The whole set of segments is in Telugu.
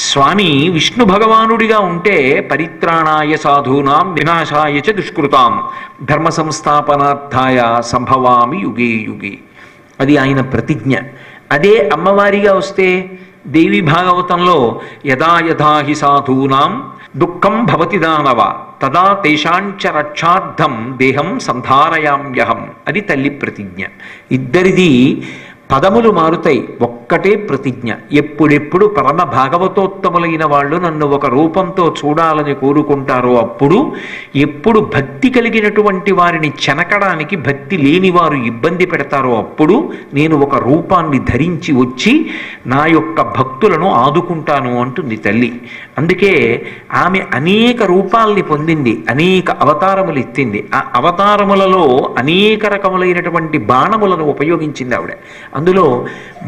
స్వామి విష్ణు భగవానుడిగా ఉంటే పరిత్రాణాయ సాధూనాం వినాశాయ చ దుష్కృతాం ధర్మ సంస్థాపనార్థాయ సంభవామి యుగే యుగే. అది ఆయన ప్రతిజ్ఞ. అదే అమ్మవారిగా వస్తే దేవి భాగవతంలో యదా యథా హి సాధూనాం దుఃఖం భవతి దానవ తదా తేషాంచ రక్షార్థం దేహం సంధారయామ్యహం. అది తల్లి ప్రతిజ్ఞ. ఇద్దరిది పదములు మారుతాయి, ఒక్కటే ప్రతిజ్ఞ. ఎప్పుడెప్పుడు పరమ భాగవతోత్తములైన వాళ్ళు నన్ను ఒక రూపంతో చూడాలని కోరుకుంటారో అప్పుడు, ఎప్పుడు భక్తి కలిగినటువంటి వారిని చెనకడానికి భక్తి లేని వారు ఇబ్బంది పెడతారో అప్పుడు నేను ఒక రూపాన్ని ధరించి వచ్చి నా యొక్క భక్తులను ఆదుకుంటాను అంటుంది తల్లి. అందుకే ఆమె అనేక రూపాల్ని పొందింది, అనేక అవతారములు ఎత్తింది. ఆ అవతారములలో అనేక రకములైనటువంటి బాణములను ఉపయోగించింది ఆవిడ. అందులో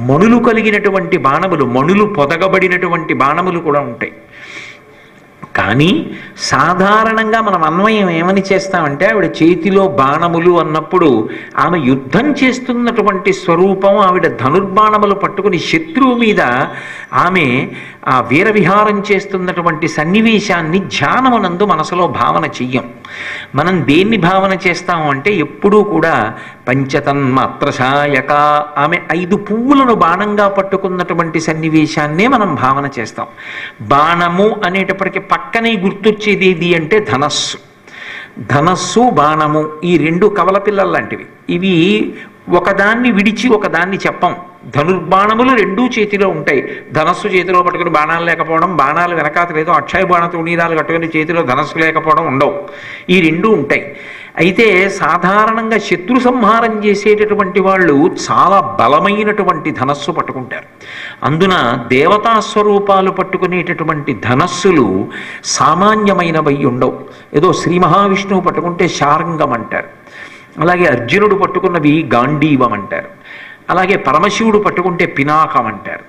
మణులు కలిగినటువంటి బాణములు, మణులు పొదగబడినటువంటి బాణములు కూడా ఉంటాయి. కానీ సాధారణంగా మనం అన్వయం ఏమని చేస్తామంటే ఆవిడ చేతిలో బాణములు అన్నప్పుడు ఆమె యుద్ధం చేస్తున్నటువంటి స్వరూపం, ఆవిడ ధనుర్బాణములు పట్టుకుని శత్రువు మీద ఆమె ఆ వీరవిహారం చేస్తున్నటువంటి సన్నివేశాన్ని ధ్యానమునందు మనసులో భావన చెయ్యం. మనం దేన్ని భావన చేస్తాము అంటే ఎప్పుడూ కూడా పంచతన్మాత్రశాయక, ఆమె 5 పువ్వులను బాణంగా పట్టుకున్నటువంటి సన్నివేశాన్నే మనం భావన చేస్తాం. బాణము అనేటప్పటికీ పక్కనే గుర్తొచ్చేది ఏది అంటే ధనస్సు. ధనస్సు బాణము ఈ 2 కవల పిల్లలు లాంటివి. ఇవి ఒకదాన్ని విడిచి ఒకదాన్ని చెప్పం. ధనుర్బాణములు 2 చేతిలో ఉంటాయి. ధనస్సు చేతిలో పట్టుకుని బాణాలు లేకపోవడం, బాణాలు వెనకాత లేదు, అక్షయ బాణ తుణీరాలు కట్టుకుని చేతిలో ధనస్సు లేకపోవడం ఉండవు. ఈ 2 ఉంటాయి. అయితే సాధారణంగా శత్రు సంహారం చేసేటటువంటి వాళ్ళు చాలా బలమైనటువంటి ధనస్సు పట్టుకుంటారు. అందున దేవతా స్వరూపాలు పట్టుకునేటటువంటి ధనస్సులు సామాన్యమైనవై ఉండవు. ఏదో శ్రీ మహావిష్ణువు పట్టుకుంటే శార్ంగం అంటారు, అలాగే అర్జునుడు పట్టుకున్నవి గాంధీవం అంటారు, అలాగే పరమశివుడు పట్టుకుంటే పినాకం అంటారు.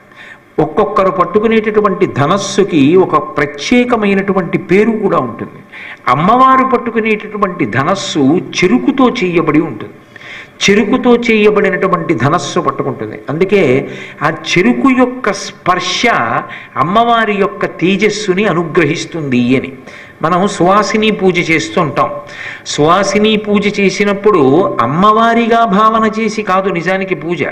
ఒక్కొక్కరు పట్టుకునేటటువంటి ధనస్సుకి ఒక ప్రత్యేకమైనటువంటి పేరు కూడా ఉంటుంది. అమ్మవారు పట్టుకునేటటువంటి ధనస్సు చెరుకుతో చేయబడి ఉంటుంది. చెరుకుతో చేయబడినటువంటి ధనస్సు పట్టుకుంటుంది. అందుకే ఆ చెరుకు యొక్క స్పర్శ అమ్మవారి యొక్క తేజస్సుని అనుగ్రహిస్తుంది అని మనం సువాసిని పూజ చేస్తూ ఉంటాం. సువాసిని పూజ చేసినప్పుడు అమ్మవారిగా భావన చేసి కాదు నిజానికి పూజ.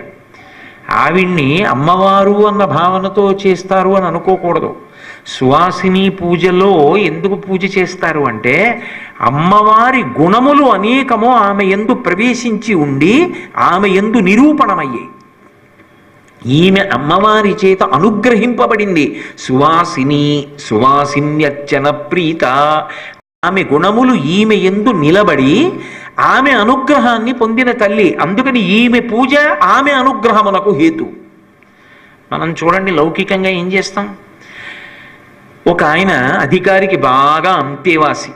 ఆవిడ్ని అమ్మవారు అన్న భావనతో చేస్తారు అని అనుకోకూడదు. సువాసిని పూజలో ఎందుకు పూజ చేస్తారు అంటే అమ్మవారి గుణములు అనేకము ఆమె యందు ప్రవేశించి ఉండి ఆమె యందు నిరూపణమయ్యాయి. ఈమె అమ్మవారి చేత అనుగ్రహింపబడింది. సువాసిని, సువాసిన్యర్చన ప్రీత. ఆమె గుణములు ఈమె యందు నిలబడి ఆమె అనుగ్రహాన్ని పొందిన తల్లి. అందుకని ఈమె పూజ ఆమె అనుగ్రహమునకు హేతు. మనం చూడండి లౌకికంగా ఏం చేస్తాం. ఒక ఆయన అధికారికి బాగా అంతేవాసి.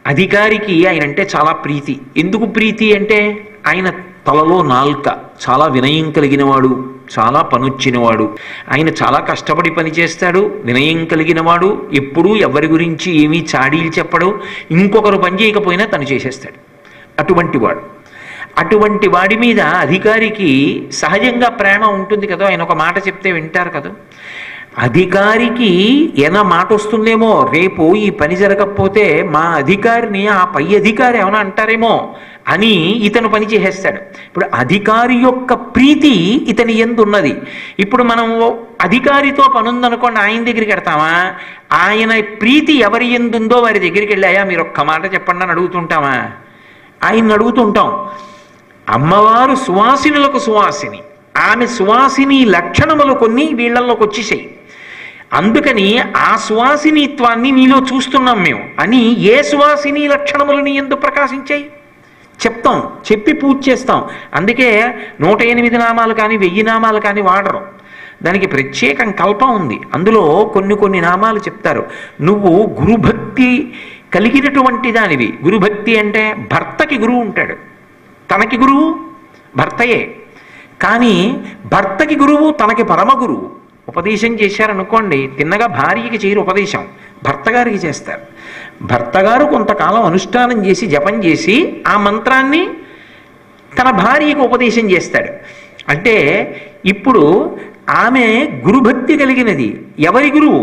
అధికారికి ఆయన అంటే చాలా ప్రీతి. ఎందుకు ప్రీతి అంటే ఆయన తలలో నాల్క, చాలా వినయం కలిగినవాడు, చాలా పనొచ్చినవాడు. ఆయన చాలా కష్టపడి పనిచేస్తాడు, వినయం కలిగినవాడు, ఎప్పుడూ ఎవరి గురించి ఏమీ చాడీలు చెప్పడు, ఇంకొకరు పని చేయకపోయినా తను చేసేస్తాడు. అటువంటి వాడు. అటువంటి వాడి మీద అధికారికి సహజంగా ప్రేమ ఉంటుంది కదా. ఆయన ఒక మాట చెప్తే వింటారు కదా. అధికారికి ఏనా మాట వస్తుందేమో, రేపు ఈ పని జరగకపోతే మా అధికారిని ఆ పై అధికారి ఏమైనా అంటారేమో అని ఇతను పని చేసేస్తాడు. ఇప్పుడు అధికారి యొక్క ప్రీతి ఇతని యందు ఉన్నది. ఇప్పుడు మనం అధికారితో పని ఉందనుకోండి, ఆయన దగ్గరికి వెడతామా? ఆయన ప్రీతి ఎవరి యందుందో వారి దగ్గరికి వెళ్ళాయా మీరు ఒక్క మాట చెప్పండి అని అడుగుతుంటామా? ఆయన్ని అడుగుతుంటాం. అమ్మవారు సువాసినులకు సువాసిని. ఆమె సువాసిని లక్షణములు కొన్ని వీళ్ళల్లోకి వచ్చేసాయి. అందుకని ఆ సువాసినిత్వాన్ని నీలో చూస్తున్నాం మేము అని ఏ సువాసిని లక్షణములు నీ యందు ప్రకాశించాయి చెప్తాం, చెప్పి పూజ చేస్తాం. అందుకే 108 నామాలు కానీ 1000 నామాలు కానీ వాడరు. దానికి ప్రత్యేకం కల్పం ఉంది. అందులో కొన్ని నామాలు చెప్తారు. నువ్వు గురుభక్తి కలిగినటువంటి దానివి. గురుభక్తి అంటే భర్తకి గురువు ఉంటాడు, తనకి గురువు భర్తయే. కానీ భర్తకి గురువు తనకి పరమ గురువు. ఉపదేశం చేశారనుకోండి, తిన్నగా భార్యకి చేయరు ఉపదేశం, భర్తగారికి చేస్తారు. భర్తగారు కొంతకాలం అనుష్ఠానం చేసి జపం చేసి ఆ మంత్రాన్ని తన భార్యకు ఉపదేశం చేస్తాడు. అంటే ఇప్పుడు ఆమె గురుభక్తి కలిగినది. ఎవరి గురువు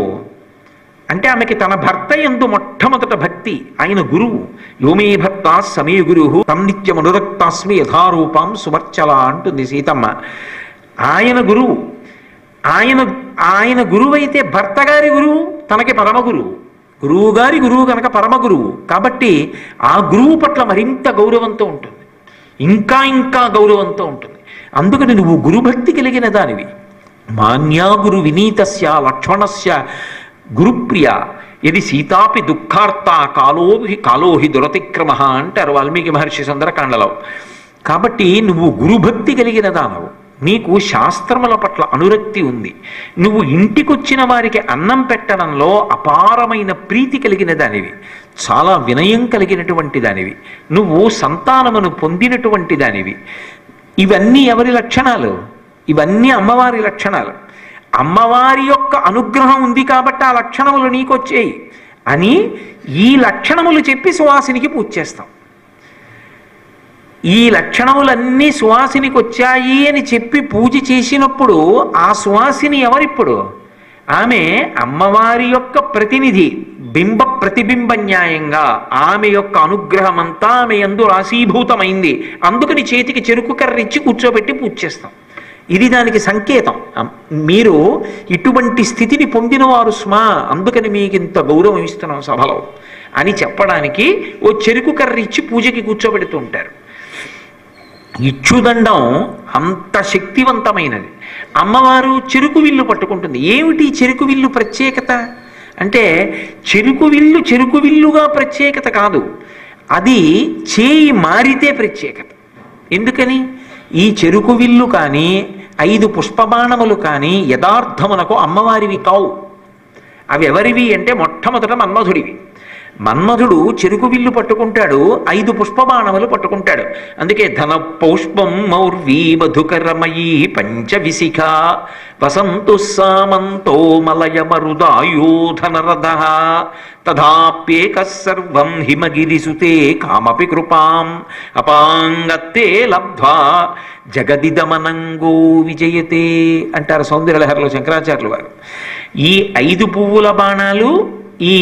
అంటే ఆమెకి తన భర్త యందు మొట్టమొదట భక్తి. ఆయన గురువు. యోమే భర్త సమయ గురు తం నిత్యం అనురక్తాస్మి యథారూపం సుమర్చల అంటుంది సీతమ్మ. ఆయన గురువు. ఆయన గురువు అయితే భర్త గారి గురువు తనకి పరమ గురువు. గురువు గారి గురువు కనుక పరమ గురువు కాబట్టి ఆ గురువు పట్ల మరింత గౌరవంతో ఉంటుంది, ఇంకా ఇంకా గౌరవంతో ఉంటుంది. అందుకని నువ్వు గురుభక్తి కలిగిన దానివి. మాన్యా గురు వినీతస్య లక్ష్మణస్య గురుప్రియ ఇది సీతాపి దుఃఖార్త కాలోహి దురతిక్రమ అంటారు వాల్మీకి మహర్షి సుందరకాండలో. కాబట్టి నువ్వు గురుభక్తి కలిగిన దానవు. నీకు శాస్త్రముల పట్ల అనురక్తి ఉంది. నువ్వు ఇంటికొచ్చిన వారికి అన్నం పెట్టడంలో అపారమైన ప్రీతి కలిగిన దానివి. చాలా వినయం కలిగినటువంటి దానివి. నువ్వు సంతానమును పొందినటువంటి దానివి. ఇవన్నీ ఎవరి లక్షణాలు? ఇవన్నీ అమ్మవారి లక్షణాలు. అమ్మవారి యొక్క అనుగ్రహం ఉంది కాబట్టి ఆ లక్షణములు నీకొచ్చాయి అని ఈ లక్షణములు చెప్పి సువాసినికి పూజ చేస్తాం. ఈ లక్షణములన్నీ సువాసినికి వచ్చాయి అని చెప్పి పూజ చేసినప్పుడు ఆ సువాసిని ఎవరిప్పుడు? ఆమె అమ్మవారి యొక్క ప్రతినిధి. బింబ ప్రతిబింబ న్యాయంగా ఆమె యొక్క అనుగ్రహం అంతా ఆమె యందు రాశీభూతమైంది. అందుకని చేతికి చెరుకు కర్రిచ్చి కూర్చోబెట్టి పూజ చేస్తాం. ఇది దానికి సంకేతం. మీరు ఇటువంటి స్థితిని పొందినవారు స్మా, అందుకని మీకు ఇంత గౌరవం ఇస్తున్నాం సభలో అని చెప్పడానికి ఓ చెరుకు కర్ర ఇచ్చి పూజకి కూర్చోబెడుతూ ఉంటారు. ఇచ్చుదండం అంత శక్తివంతమైనది. అమ్మవారు చెరుకు విల్లు పట్టుకుంటుంది. ఏమిటి చెరుకు విల్లు ప్రత్యేకత అంటే చెరుకు విల్లుగా ప్రత్యేకత కాదు, అది చేయి మారితే ప్రత్యేకత. ఎందుకని? ఈ చెరుకు విల్లు కానీ 5 పుష్పబాణములు కానీ యథార్థమునకు అమ్మవారివి కావు. అవి ఎవరివి అంటే మొట్టమొదట మన్మధుడివి. మన్మధుడు చెరుకు విల్లు పట్టుకుంటాడు, 5 పుష్పబాణములు పట్టుకుంటాడు. అందుకే ధన పౌష్పం మౌర్వీ మధుకరమయీ పంచవిశిఖ వసంతు సామంతో మలయ మరుదాయోధనరథ తథాప్యేక సర్వం హిమగిరిసుతే కామపి కృపాం అపాంగత్తే లబ్ధ్వా జగదిదమనంగో విజయతే అంటారు సౌందర్యలహరిలో శంకరాచార్యులు వారు. ఈ 5 పువ్వుల బాణాలు ఈ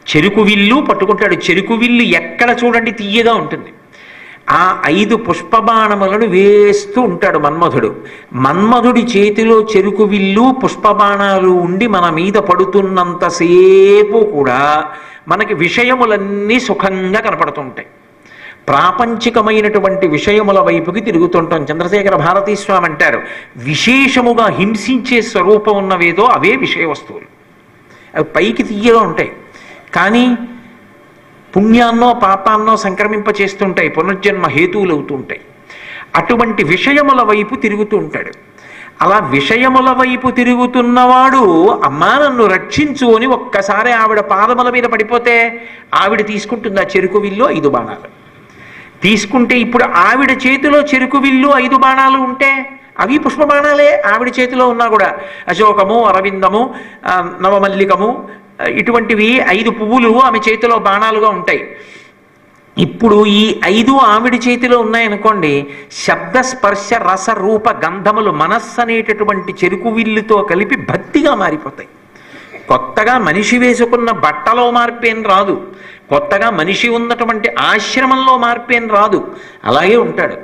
చెరుకు విల్లు పట్టుకుంటాడు. చెరుకు విల్లు ఎక్కడ చూడండి తీయగా ఉంటుంది. ఆ 5 పుష్పబాణములను వేస్తూ ఉంటాడు మన్మధుడు. మన్మధుడి చేతిలో చెరుకు విల్లు పుష్పబాణాలు ఉండి మన మీద పడుతున్నంతసేపు కూడా మనకి విషయములన్నీ సుఖంగా కనపడుతుంటాయి. ప్రాపంచికమైనటువంటి విషయముల వైపుకి తిరుగుతుంటాం. చంద్రశేఖర భారతీ స్వామి అంటారు, విశేషముగా హింసించే స్వరూపం ఉన్నవేదో అవే విషయ వస్తువులు. అవి పైకి తీయగా ఉంటాయి కానీ పుణ్యాన్నో పాపాన్నో సంక్రమింప చేస్తుంటాయి, పునర్జన్మ హేతువులు అవుతుంటాయి. అటువంటి విషయముల వైపు తిరుగుతూ ఉంటాడు. అలా విషయముల వైపు తిరుగుతున్నవాడు అమ్మా నన్ను రక్షించు అని ఒక్కసారి ఆవిడ పాదముల మీద పడిపోతే ఆవిడ తీసుకుంటుంది ఆ చెరుకు విల్లు 5 బాణాలు తీసుకుంటే. ఇప్పుడు ఆవిడ చేతిలో చెరుకు విల్లు 5 బాణాలు ఉంటే అవి పుష్పబాణాలే ఆవిడ చేతిలో ఉన్నా కూడా. అశోకము, అరవిందము, నవమల్లికము ఇటువంటివి 5 పువ్వులు ఆమె చేతిలో బాణాలుగా ఉంటాయి. ఇప్పుడు ఈ 5 ఆవిడ చేతిలో ఉన్నాయనుకోండి, శబ్ద స్పర్శ రస రూప గంధములు మనస్సు అనేటటువంటి చెరుకు విల్లుతో కలిపి భక్తిగా మారిపోతాయి. కొత్తగా మనిషి వేసుకున్న బట్టలో మార్పేం రాదు, కొత్తగా మనిషి ఉన్నటువంటి ఆశ్రమంలో మార్పేం రాదు. అలాగే ఉంటాడు,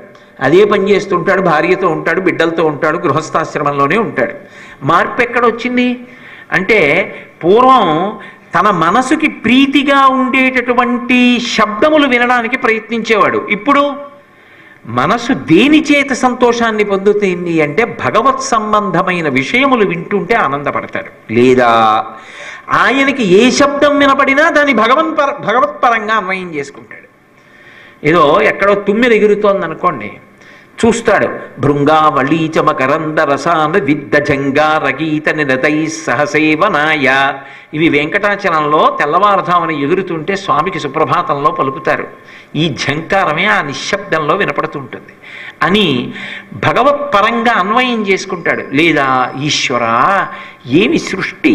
అదే పని చేస్తుంటాడు, భార్యతో ఉంటాడు, బిడ్డలతో ఉంటాడు, గృహస్థాశ్రమంలోనే ఉంటాడు. మార్పు ఎక్కడొచ్చింది అంటే పూర్వం తన మనసుకి ప్రీతిగా ఉండేటటువంటి శబ్దములు వినడానికి ప్రయత్నించేవాడు. ఇప్పుడు మనసు దేని చేత సంతోషాన్ని పొందుతుంది అంటే భగవత్ సంబంధమైన విషయములు వింటుంటే ఆనందపడతాడు. లేదా ఆయనకి ఏ శబ్దం వినపడినా దాన్ని భగవత్పరంగా అన్వయం చేసుకుంటాడు. ఏదో ఎక్కడో తుమ్మెద ఎగురుతోంది అనుకోండి, చూస్తాడు భృంగావళీచ మకరంద రసాన విద్ద జంగారగీత నిరతై సహసేవనాయ. ఇవి వెంకటాచలంలో తెల్లవారుధామని ఎగురుతుంటే స్వామికి సుప్రభాతంలో పలుకుతారు. ఈ ఝంకారమే ఆ నిశ్శబ్దంలో వినపడుతుంటుంది అని భగవత్పరంగా అన్వయం చేసుకుంటాడు. లేదా ఈశ్వరా ఏమి సృష్టి,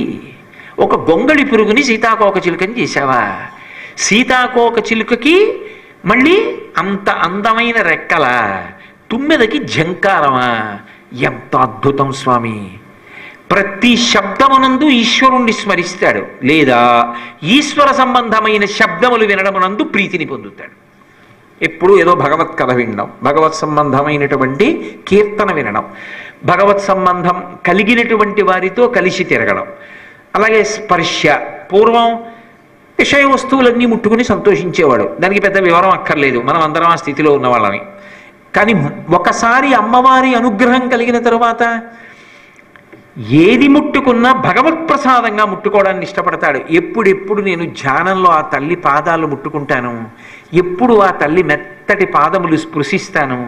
ఒక గొంగళి పురుగుని సీతాకోక చిలుకని చేశావా, సీతాకోక చిలుకకి మళ్ళీ అంత అందమైన రెక్కల, తుమ్మెదకి ఝంకారమా? ఎంత అద్భుతం స్వామి! ప్రతి శబ్దమునందు ఈశ్వరుణ్ణి స్మరిస్తాడు, లేదా ఈశ్వర సంబంధమైన శబ్దములు వినడమునందు ప్రీతిని పొందుతాడు. ఎప్పుడు ఏదో భగవత్ కథ వినడం, భగవత్ సంబంధమైనటువంటి కీర్తన వినడం, భగవత్ సంబంధం కలిగినటువంటి వారితో కలిసి తిరగడం. అలాగే స్పర్శ. పూర్వం విషయ వస్తువులన్నీ ముట్టుకుని సంతోషించేవాడు, దానికి పెద్ద వివరం అక్కర్లేదు, మనం అందరం ఆ స్థితిలో ఉన్నవాళ్ళని. కానీ ఒకసారి అమ్మవారి అనుగ్రహం కలిగిన తరువాత ఏది ముట్టుకున్నా భగవత్ ప్రసాదంగా ముట్టుకోవడాన్ని ఇష్టపడతాడు. ఎప్పుడెప్పుడు నేను ధ్యానంలో ఆ తల్లి పాదాలు ముట్టుకుంటాను, ఎప్పుడు ఆ తల్లి మెత్తటి పాదములు స్పృశిస్తాను,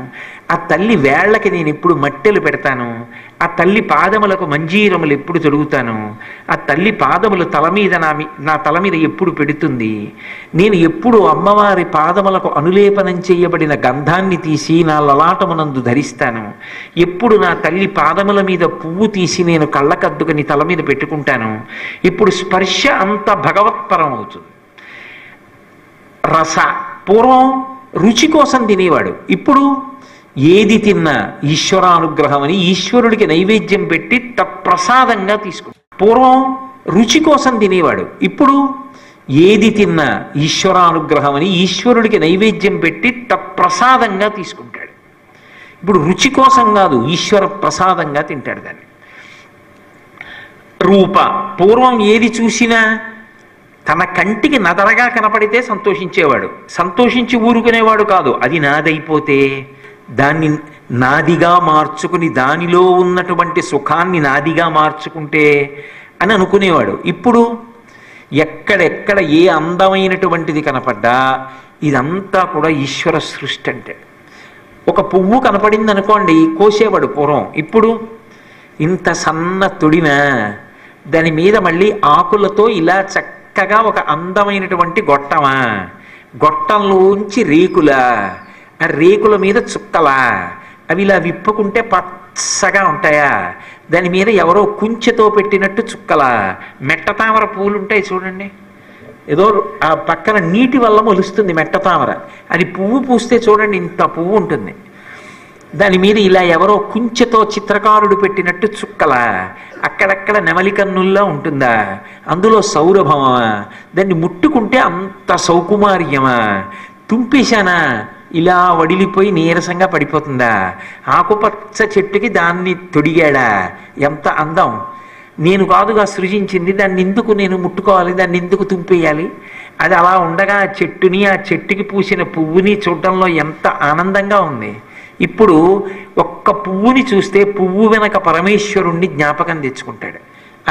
ఆ తల్లి వేళ్లకి నేను ఎప్పుడు మట్టెలు పెడతాను, ఆ తల్లి పాదములకు మంజీరములు ఎప్పుడు తొడుగుతాను, ఆ తల్లి పాదములు తల మీద నా తల మీద ఎప్పుడు పెడుతుంది, నేను ఎప్పుడు అమ్మవారి పాదములకు అనులేపనం చేయబడిన గంధాన్ని తీసి నా లలాటమునందు ధరిస్తాను, ఎప్పుడు నా తల్లి పాదముల మీద పువ్వు తీసి నేను కళ్ళకద్దుకుని తల మీద పెట్టుకుంటాను. ఇప్పుడు స్పర్శ అంత భగవత్పరం అవుతుంది. రస. పూర్వం రుచి కోసం తినేవాడు, ఇప్పుడు ఏది తిన్నా ఈశ్వరానుగ్రహం అని ఈశ్వరుడికి నైవేద్యం పెట్టి తత్ప్రసాదంగా తీసుకుంటాడు. పూర్వం రుచి కోసం తినేవాడు, ఇప్పుడు ఏది తిన్నా ఈశ్వరానుగ్రహం అని ఈశ్వరుడికి నైవేద్యం పెట్టి తత్ప్రసాదంగా తీసుకుంటాడు. ఇప్పుడు రుచి కోసం కాదు, ఈశ్వర ప్రసాదంగా తింటాడు దాన్ని. రూప. పూర్వం ఏది చూసినా తన కంటికి నదరగా కనపడితే సంతోషించేవాడు, సంతోషించి ఊరుకునేవాడు కాదు. అది నాదైపోతే దాన్ని నాదిగా మార్చుకుని దానిలో ఉన్నటువంటి సుఖాన్ని నాదిగా మార్చుకుంటే అని అనుకునేవాడు. ఇప్పుడు ఎక్కడెక్కడ ఏ అందమైనటువంటిది కనపడ్డా ఇదంతా కూడా ఈశ్వర సృష్టి. అంటే ఒక పువ్వు కనపడింది అనుకోండి, కోసేవాడు పూర్వం. ఇప్పుడు ఇంత సన్న తొడిన దాని మీద మళ్ళీ ఆకులతో ఇలా చక్కగా ఒక అందమైనటువంటి గొట్టమా, గొట్టంలోంచి రేకులా, ఆ రేకుల మీద చుక్కలా, అవి ఇలా విప్పుకుంటే పచ్చగా ఉంటాయా, దాని మీద ఎవరో కుంచెతో పెట్టినట్టు చుక్కలా. మెట్ట తామర పూలు ఉంటాయి చూడండి, ఏదో ఆ పక్కన నీటి వల్ల మొలుస్తుంది మెట్ట తామర, అది పువ్వు పూస్తే చూడండి ఇంత పువ్వు ఉంటుంది, దాని మీద ఇలా ఎవరో కుంచెతో చిత్రకారుడు పెట్టినట్టు చుక్కలా, అక్కడక్కడ నెమలి కన్నుల్లా ఉంటుందా, అందులో సౌరభమా, దాన్ని ముట్టుకుంటే అంత సౌకుమార్యమా, తుంపేశానా ఇలా వడిలిపోయి నీరసంగా పడిపోతుందా, ఆకుపచ్చ చెట్టుకి దాన్ని తొడిగాడా, ఎంత అందం. నేను కాదుగా సృజించింది, దాన్ని ఎందుకు నేను ముట్టుకోవాలి, దాన్ని ఎందుకు తుంపేయాలి, అది అలా ఉండగా ఆ చెట్టుని ఆ చెట్టుకి పూసిన పువ్వుని చూడడంలో ఎంత ఆనందంగా ఉంది. ఇప్పుడు ఒక్క పువ్వుని చూస్తే పువ్వు వెనక పరమేశ్వరుణ్ణి జ్ఞాపకం తెచ్చుకుంటాడు.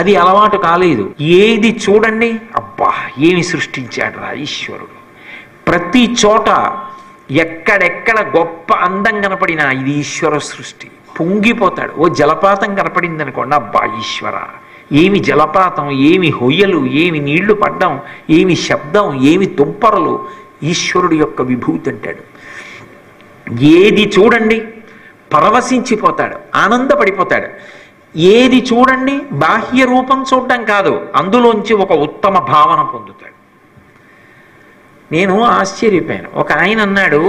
అది అలవాటు కాలేదు. ఏది చూడండి అబ్బా ఏమి సృష్టించాడు రా ఈశ్వరుడు. ప్రతి చోట ఎక్కడెక్కడ గొప్ప అందం కనపడినా ఇది ఈశ్వర సృష్టి. పొంగిపోతాడు. ఓ జలపాతం కనపడింది అనుకోండి, అబ్బా ఈశ్వర, ఏమి జలపాతం, ఏమి హొయ్యలు, ఏమి నీళ్లు పడ్డం, ఏమి శబ్దం, ఏమి తుంపరలు, ఈశ్వరుడు యొక్క విభూతి అంటాడు. ఏది చూడండి పరవశించిపోతాడు, ఆనందపడిపోతాడు. ఏది చూడండి బాహ్య రూపం చూడడం కాదు, అందులోంచి ఒక ఉత్తమ భావన పొందుతాడు. నేను ఆశ్చర్యపోయాను. ఒక ఆయన అన్నాడు,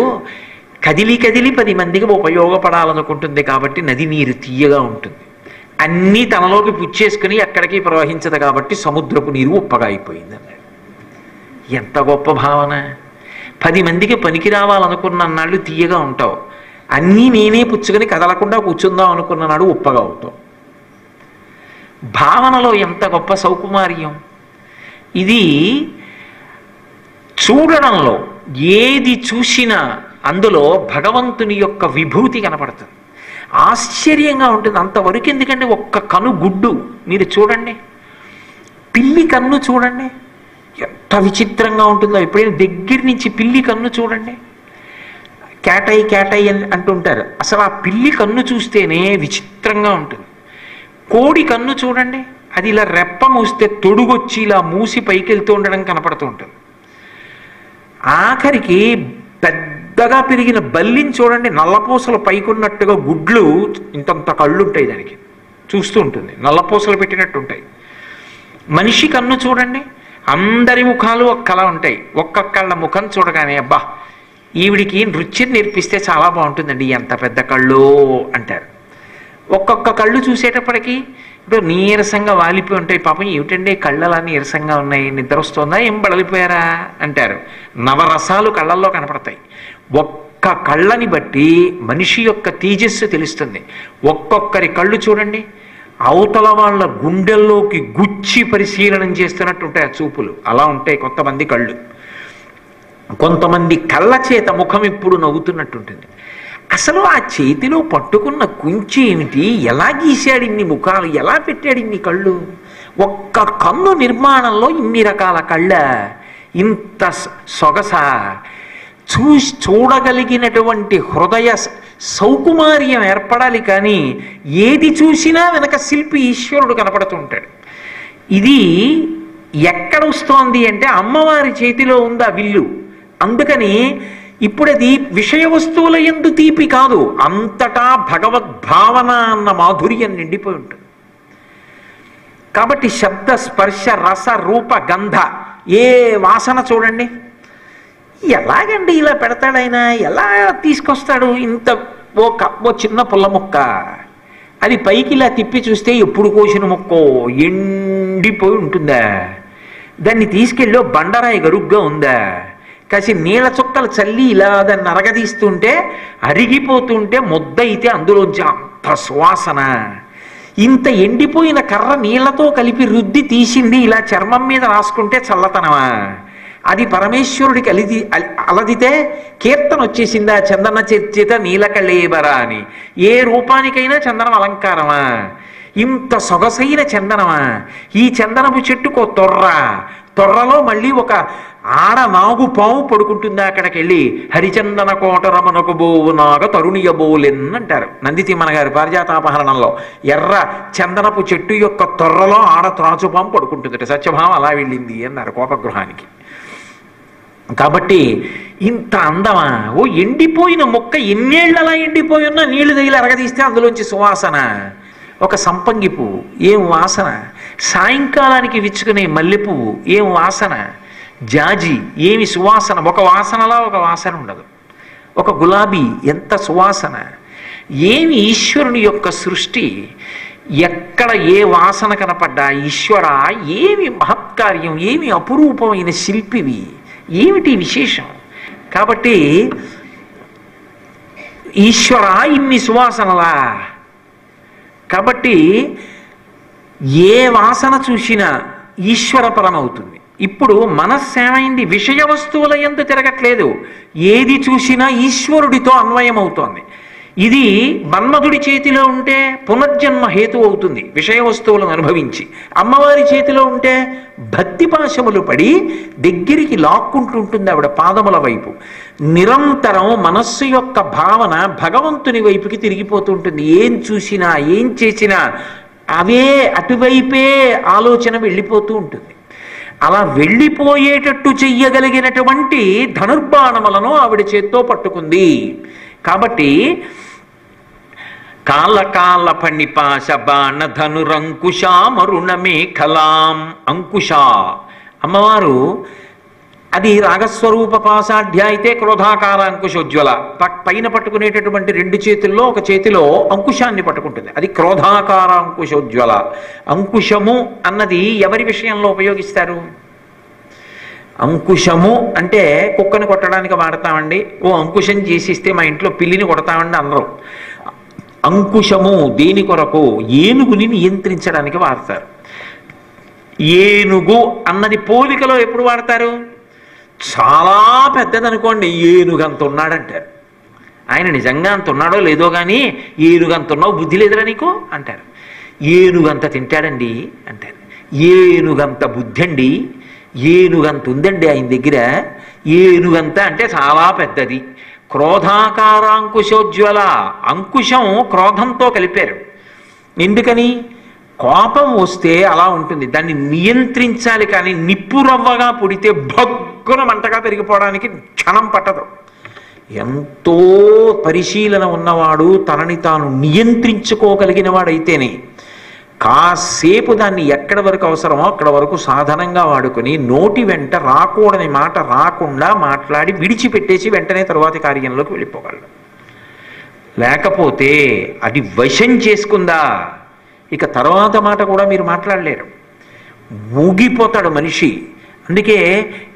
కదిలి కదిలి 10 మందికి ఉపయోగపడాలనుకుంటుంది కాబట్టి నది నీరు తీయగా ఉంటుంది, అన్నీ తనలోకి పుచ్చేసుకుని ఎక్కడికి ప్రవహించదు కాబట్టి సముద్రపు నీరు ఉప్పగా అయిపోయింది అన్నాడు. ఎంత గొప్ప భావన. 10 మందికి పనికి రావాలనుకున్న నాళ్ళు తీయగా ఉంటావు, అన్నీ నేనే పుచ్చుకొని కదలకుండా కూర్చుందాం అనుకున్న నాడు ఉప్పగా అవుతావు. భావనలో ఎంత గొప్ప సౌకుమార్యం. ఇది చూడడంలో ఏది చూసినా అందులో భగవంతుని యొక్క విభూతి కనపడుతుంది. ఆశ్చర్యంగా ఉంటుంది. అంతవరకు ఎందుకంటే ఒక్క కను గుడ్డు మీరు చూడండి, పిల్లి కన్ను చూడండి ఎంత విచిత్రంగా ఉంటుందో. ఎప్పుడైనా దగ్గర నుంచి పిల్లి కన్ను చూడండి, క్యాటై క్యాటై అని అంటుంటారు, అసలు ఆ పిల్లి కన్ను చూస్తేనే విచిత్రంగా ఉంటుంది. కోడి కన్ను చూడండి, అది ఇలా రెప్ప మూస్తే తొడుగొచ్చి ఇలా మూసి పైకి వెళ్తూ ఉండడం కనపడుతూ ఉంటుంది. ఆఖరికి పెద్దగా పెరిగిన బల్లిని చూడండి, నల్లపూసలు పైకున్నట్టుగా గుడ్లు ఇంతంత కళ్ళు ఉంటాయి, దానికి చూస్తూ ఉంటుంది, నల్లపూసలు పెట్టినట్టు ఉంటాయి. మనిషి కన్ను చూడండి, అందరి ముఖాలు ఒక్కలా ఉంటాయి, ఒక్కొక్కళ్ళ ముఖం చూడగానే అబ్బా ఈవిడికి నృత్యం నేర్పిస్తే చాలా బాగుంటుందండి, ఎంత పెద్ద కళ్ళు అంటారు. ఒక్కొక్క కళ్ళు చూసేటప్పటికి ఇప్పుడు నీరసంగా వాలిపోయి ఉంటాయి, పాపం ఏమిటండి కళ్ళు అలా నీరసంగా ఉన్నాయి, నిద్ర వస్తుందా, ఏం బడలిపోయారా అంటారు. నవరసాలు కళ్ళల్లో కనపడతాయి. ఒక్క కళ్ళని బట్టి మనిషి యొక్క తేజస్సు తెలుస్తుంది. ఒక్కొక్కరి కళ్ళు చూడండి, అవతల వాళ్ళ గుండెల్లోకి గుచ్చి పరిశీలనం చేస్తున్నట్టు ఉంటాయి ఆ చూపులు. అలా ఉంటాయి కొంతమంది కళ్ళు. కొంతమంది కళ్ళ చేత ముఖం ఇప్పుడు నవ్వుతున్నట్టుంటుంది. అసలు ఆ చేతిలో పట్టుకున్న కుంచి ఏమిటి, ఎలా గీశాడు ఇన్ని ముఖాలు, ఎలా పెట్టాడు ఇన్ని కళ్ళు, ఒక్క కన్ను నిర్మాణంలో ఇన్ని రకాల కళ్ళ, ఇంత సొగస, చూడగలిగినటువంటి హృదయ సౌకుమార్యం ఏర్పడాలి. కానీ ఏది చూసినా వెనక శిల్పి ఈశ్వరుడు కనపడుతుంటాడు. ఇది ఎక్కడ వస్తోంది అంటే అమ్మవారి చేతిలో ఉంది ఆ విల్లు. అందుకని ఇప్పుడు అది విషయ వస్తువుల యందు తీపి కాదు, అంతటా భగవద్భావన అన్న మాధుర్యం నిండిపోయి ఉంటుంది. కాబట్టి శబ్ద స్పర్శ రస రూప గంధ, ఏ వాసన చూడండి, ఎలాగండి ఇలా పెడతాడైనా, ఎలా తీసుకొస్తాడు ఇంత ఓ చిన్న పుల్ల ముక్క, అది పైకి ఇలా తిప్పి చూస్తే ఎప్పుడు కోసిన ముక్కో ఎండిపోయి ఉంటుందా, దాన్ని తీసుకెళ్ళి బండరాయి గరుగ్గా ఉందా, కాసి నీళ్ళ చుక్కలు చల్లి ఇలా దాన్ని అరగదీస్తుంటే అరిగిపోతుంటే ముద్ద అయితే అందులోంచి అంత సువాసన. ఇంత ఎండిపోయిన కర్ర నీళ్లతో కలిపి రుద్ది తీసింది ఇలా చర్మం మీద రాసుకుంటే చల్లతనమా, అది పరమేశ్వరుడికి అలదితే కీర్తన వచ్చేసిందా, చందన చర్చిత నీలకళేబరా అని. ఏ రూపానికైనా చందనం అలంకారమా, ఇంత సొగసైన చందనమా. ఈ చందనపు చెట్టుకో తొర్రలో మళ్ళీ ఒక ఆడ నాగు పాము పడుకుంటుందా, అక్కడికి వెళ్ళి హరిచందన కోటరమనకు బోవునాగ తరుణియ బోలెన్ అంటారు నందితిమ్మన గారి పారిజాతాపహరణంలో. ఎర్ర చందనపు చెట్టు యొక్క తొర్రలో ఆడ త్రాచుపాము పడుకుంటుందట, సత్యభామ అలా వెళ్ళింది అన్నారు కోపగృహానికి. కాబట్టి ఇంత అందమా, ఓ ఎండిపోయిన మొక్క ఎన్నేళ్ళు అలా ఎండిపోయి ఉన్నా నీళ్లు తగిలి అరగదీస్తే అందులోంచి సువాసన. ఒక సంపంగి పువ్వు ఏం వాసన, సాయంకాలానికి విచ్చుకునే మల్లెపువ్వు ఏం వాసన, జాజి ఏమి సువాసన, ఒక వాసనలా ఒక వాసన ఉండదు. ఒక గులాబీ ఎంత సువాసన. ఏమి ఈశ్వరుని యొక్క సృష్టి, ఎక్కడ ఏ వాసన కనపడ్డా ఈశ్వర ఏమి మహత్కార్యం, ఏమి అపురూపమైన శిల్పివి, ఏమిటి విశేషం. కాబట్టి ఈశ్వర ఇన్ని సువాసనలా. కాబట్టి ఏ వాసన చూసినా ఈశ్వరపరం అవుతుంది. ఇప్పుడు మనస్సు ఏమైంది, విషయ వస్తువుల యందు తిరగట్లేదు, ఏది చూసినా ఈశ్వరుడితో అన్వయం అవుతోంది. ఇది మన్మధుడి చేతిలో ఉంటే పునర్జన్మ హేతు అవుతుంది విషయ వస్తువులను అనుభవించి, అమ్మవారి చేతిలో ఉంటే భక్తి పాశములు పడి దగ్గరికి లాక్కుంటుంటుంది ఆవిడ పాదముల వైపు. నిరంతరం మనస్సు యొక్క భావన భగవంతుని వైపుకి తిరిగిపోతూ ఉంటుంది. ఏం చూసినా ఏం చేసినా అవే అటువైపే ఆలోచన వెళ్ళిపోతూ ఉంటుంది. అలా వెళ్ళిపోయేటట్టు చెయ్యగలిగినటువంటి ధనుర్బాణములను ఆవిడ చేత్తో పట్టుకుంది. కాబట్టి కాల ఫణిపాశ బాణ ధనురంకుశ మరుణమేఖలాం అంకుశ. అమ్మవారు అది రాగస్వరూప పాశాఢ్య అయితే క్రోధాకార అంకుశోజ్వల, పైన పట్టుకునేటటువంటి రెండు చేతుల్లో ఒక చేతిలో అంకుశాన్ని పట్టుకుంటుంది, అది క్రోధాకార అంకుశోజ్వల. అంకుశము అన్నది ఎవరి విషయంలో ఉపయోగిస్తారు? అంకుశము అంటే కుక్కని కొట్టడానికి వాడతామండి, ఓ అంకుశం చేసిస్తే మా ఇంట్లో పిల్లిని కొడతామండి అందరూ. అంకుశము దేని కొరకు? ఏనుగుని నియంత్రించడానికి వాడతారు. ఏనుగు అన్నది పోలికలో ఎప్పుడు వాడతారు? చాలా పెద్దదనుకోండి, ఏనుగంత ఉన్నాడంటారు. ఆయన నిజంగా అంత ఉన్నాడో లేదో కానీ ఏనుగంత ఉన్నావు, బుద్ధి లేదురా నీకు అంటారు. ఏనుగంత తింటాడండి అంటారు. ఏనుగంత బుద్ధి అండి, ఏనుగంత ఉందండి ఆయన దగ్గర. ఏనుగంత అంటే చాలా పెద్దది. క్రోధాకారాంకుశోజ్వల, అంకుశం క్రోధంతో కలిపారు. ఎందుకని? కోపం వస్తే అలా ఉంటుంది, దాన్ని నియంత్రించాలి. కానీ నిప్పురవ్వగా పుడితే భగ్గున మంటగా పెరిగిపోవడానికి క్షణం పట్టదు. ఎంతో పరిశీలన ఉన్నవాడు, తనని తాను నియంత్రించుకోగలిగిన వాడైతేనే. కాసేపు దాన్ని ఎక్కడి వరకు అవసరమో అక్కడ వరకు సాధనంగా వాడుకొని నోటి వెంట రాకూడని మాట రాకుండా మాట్లాడి విడిచిపెట్టేసి వెంటనే తరువాతి కార్యంలోకి వెళ్ళిపోగలడు. లేకపోతే అది వశం చేసుకుందా ఇక తర్వాత మాట కూడా మీరు మాట్లాడలేరు, ఊగిపోతాడు మనిషి. అందుకే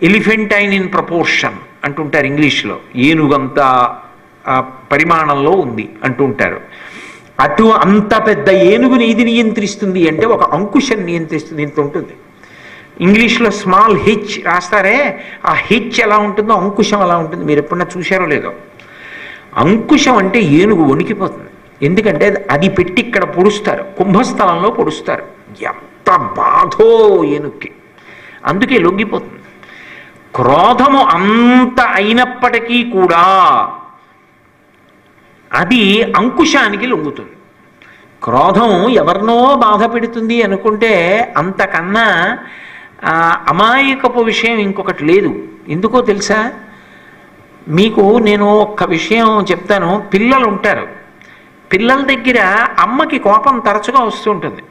ఎలిఫెంటైన్ ఇన్ ప్రపోర్షన్ అంటుంటారు ఇంగ్లీష్లో, ఏనుగంత పరిమాణంలో ఉంది అంటుంటారు. అంత పెద్ద ఏనుగుని ఇది నియంత్రిస్తుంది అంటే ఒక అంకుశం నియంత్రిస్తుంది, ఇంత ఉంటుంది. ఇంగ్లీష్లో స్మాల్ హెచ్ రాస్తారే, ఆ హెచ్ ఎలా ఉంటుందో అంకుశం అలా ఉంటుంది. మీరు ఎప్పుడన్నా చూశారో లేదో. అంకుశం అంటే ఏనుగు వణికిపోతుంది. ఎందుకంటే అది పెట్టి ఇక్కడ పొడుస్తారు, కుంభస్థలంలో పొడుస్తారు. ఎంత బాధో ఏనుగుకి, అందుకే లొంగిపోతుంది. క్రోధము అంత అయినప్పటికీ కూడా అది అంకుశానికి లొంగుతుంది. క్రోధం ఎవరినో బాధ పెడుతుంది అనుకుంటే అంతకన్నా అమాయకపు విషయం ఇంకొకటి లేదు. ఎందుకో తెలుసా, మీకు నేను ఒక్క విషయం చెప్తాను. పిల్లలు ఉంటారు, పిల్లల దగ్గర అమ్మకి కోపం తరచుగా వస్తూ ఉంటుంది.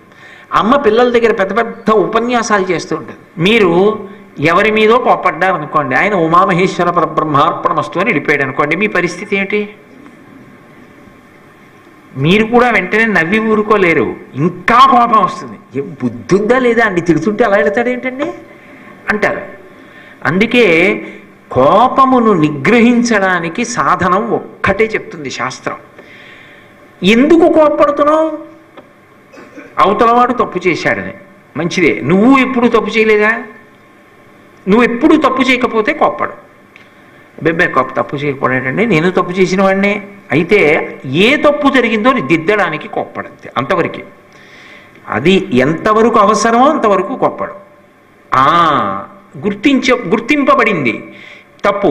అమ్మ పిల్లల దగ్గర పెద్ద పెద్ద ఉపన్యాసాలు చేస్తూ ఉంటుంది. మీరు ఎవరి మీదో కోపడ్డారు అనుకోండి, ఆయన ఉమామహేశ్వర పరబ్రహ్మార్పణమస్తు అని వెళ్ళిపోయాడు అనుకోండి, మీ పరిస్థితి ఏంటి? మీరు కూడా వెంటనే నవ్వి ఊరుకోలేరు, ఇంకా కోపం వస్తుంది. బుద్ధి ఉందా లేదా అండి, తిడుతుంటే అలా వెళతాడేంటండి అంటారు. అందుకే కోపమును నిగ్రహించడానికి సాధనం ఒక్కటే చెప్తుంది శాస్త్రం. ఎందుకు కోపపడుతున్నావు? అవతలవాడు తప్పు చేశాడని. మంచిదే, నువ్వు ఎప్పుడు తప్పు చేయలేదా? నువ్వు ఎప్పుడు తప్పు చేయకపోతే కోప్పడు. బెబ్బే తప్పు చేయకపోయాడండి, నేను తప్పు చేసిన వాడినే. అయితే ఏ తప్పు జరిగిందో దిద్దడానికి కోప్పడంతే, అంతవరకు. అది ఎంతవరకు అవసరమో అంతవరకు కోప్పడు. గుర్తింపబడింది తప్పు,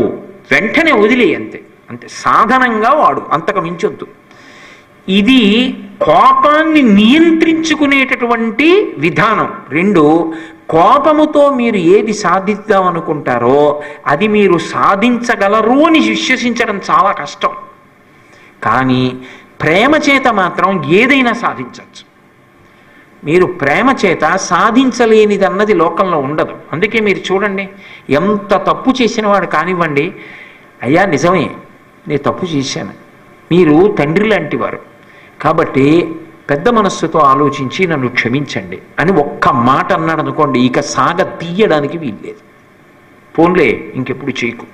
వెంటనే వదిలే, అంతే అంతే. సాధనంగా వాడు, అంతకు మించొద్దు. ఇది కోపాన్ని నియంత్రించుకునేటటువంటి విధానం. రెండు, కోపముతో మీరు ఏది సాధిద్దాం అనుకుంటారో అది మీరు సాధించగలరు అని విశ్వసించడం చాలా కష్టం. కానీ ప్రేమ చేత మాత్రం ఏదైనా సాధించవచ్చు. మీరు ప్రేమ చేత సాధించలేనిదన్నది లోకంలో ఉండదు. అందుకే మీరు చూడండి, ఎంత తప్పు చేసిన వాడు కానివ్వండి, అయ్యా నిజమే నేను తప్పు చేశాను, మీరు తండ్రి లాంటి వారు కాబట్టి పెద్ద మనస్సుతో ఆలోచించి నన్ను క్షమించండి అని ఒక్క మాట అన్నాడు అనుకోండి, ఇక సాగ తీయడానికి వీల్లేదు. పోన్లే ఇంకెప్పుడు చేయకు.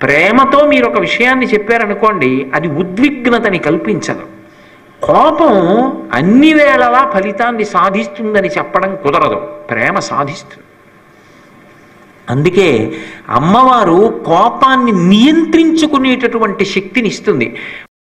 ప్రేమతో మీరు ఒక విషయాన్ని చెప్పారనుకోండి, అది ఉద్విగ్నతని కల్పించదు. కోపం అన్ని వేళలా ఫలితాన్ని సాధిస్తుందని చెప్పడం కుదరదు, ప్రేమ సాధిస్తుంది. అందుకే అమ్మవారు కోపాన్ని నియంత్రించుకునేటటువంటి శక్తిని ఇస్తుంది.